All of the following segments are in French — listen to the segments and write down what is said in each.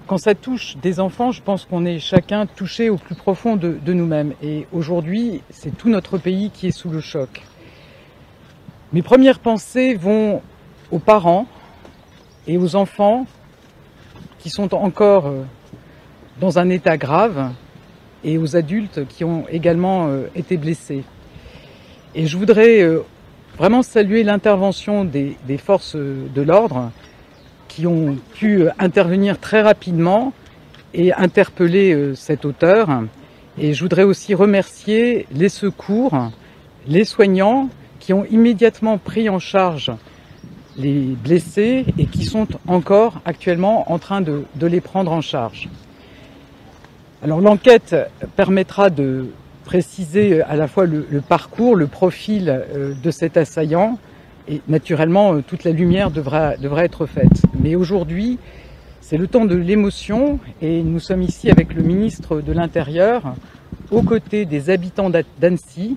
Quand ça touche des enfants, je pense qu'on est chacun touché au plus profond de nous-mêmes. Et aujourd'hui, c'est tout notre pays qui est sous le choc. Mes premières pensées vont aux parents et aux enfants qui sont encore dans un état grave et aux adultes qui ont également été blessés. Et je voudrais vraiment saluer l'intervention des forces de l'ordre qui ont pu intervenir très rapidement et interpeller cet auteur. Et je voudrais aussi remercier les secours, les soignants qui ont immédiatement pris en charge les blessés et qui sont encore actuellement en train de les prendre en charge. Alors l'enquête permettra de préciser à la fois le parcours, le profil de cet assaillant. Et naturellement, toute la lumière devra être faite. Mais aujourd'hui, c'est le temps de l'émotion et nous sommes ici avec le ministre de l'Intérieur, aux côtés des habitants d'Annecy,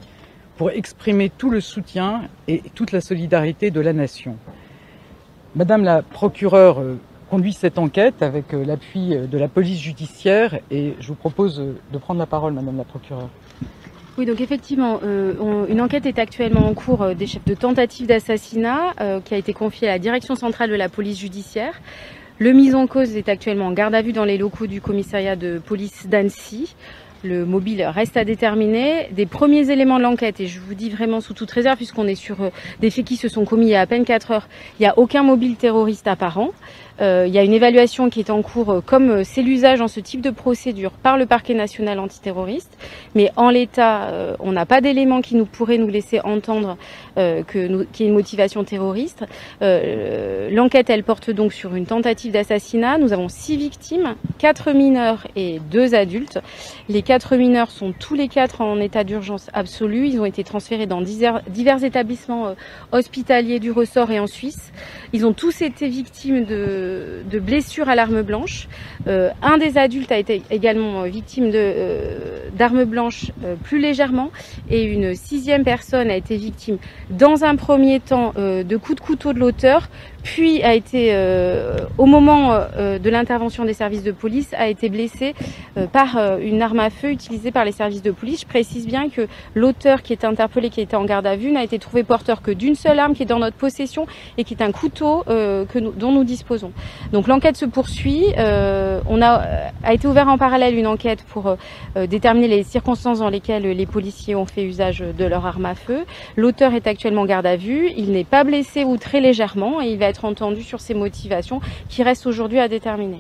pour exprimer tout le soutien et toute la solidarité de la nation. Madame la procureure conduit cette enquête avec l'appui de la police judiciaire et je vous propose de prendre la parole, Madame la procureure. Oui, donc effectivement, une enquête est actuellement en cours des chefs de tentative d'assassinat qui a été confiée à la direction centrale de la police judiciaire. Le mis en cause est actuellement en garde à vue dans les locaux du commissariat de police d'Annecy. Le mobile reste à déterminer. Des premiers éléments de l'enquête, et je vous dis vraiment sous toute réserve puisqu'on est sur des faits qui se sont commis il y a à peine 4 heures, il n'y a aucun mobile terroriste apparent. Il y a une évaluation qui est en cours, comme c'est l'usage en ce type de procédure par le parquet national antiterroriste. Mais en l'état, on n'a pas d'éléments qui pourraient nous laisser entendre qu'il y ait une motivation terroriste. L'enquête, elle porte donc sur une tentative d'assassinat. Nous avons 6 victimes, 4 mineurs et 2 adultes. Les 4 mineurs sont tous les 4 en état d'urgence absolue. Ils ont été transférés dans divers établissements hospitaliers du ressort et en Suisse. Ils ont tous été victimes de blessures à l'arme blanche. Un des adultes a été également victime d'arme blanche plus légèrement et une 6e personne a été victime dans un premier temps de coups de couteau de l'auteur, puis a été, au moment de l'intervention des services de police, a été blessé par une arme à feu utilisée par les services de police. Je précise bien que l'auteur qui est interpellé, qui était en garde à vue, n'a été trouvé porteur que d'une seule arme qui est dans notre possession et qui est un couteau dont nous disposons. Donc l'enquête se poursuit. A été ouvert en parallèle une enquête pour déterminer les circonstances dans lesquelles les policiers ont fait usage de leur arme à feu. L'auteur est actuellement en garde à vue. Il n'est pas blessé ou très légèrement et il va être entendu sur ses motivations qui restent aujourd'hui à déterminer.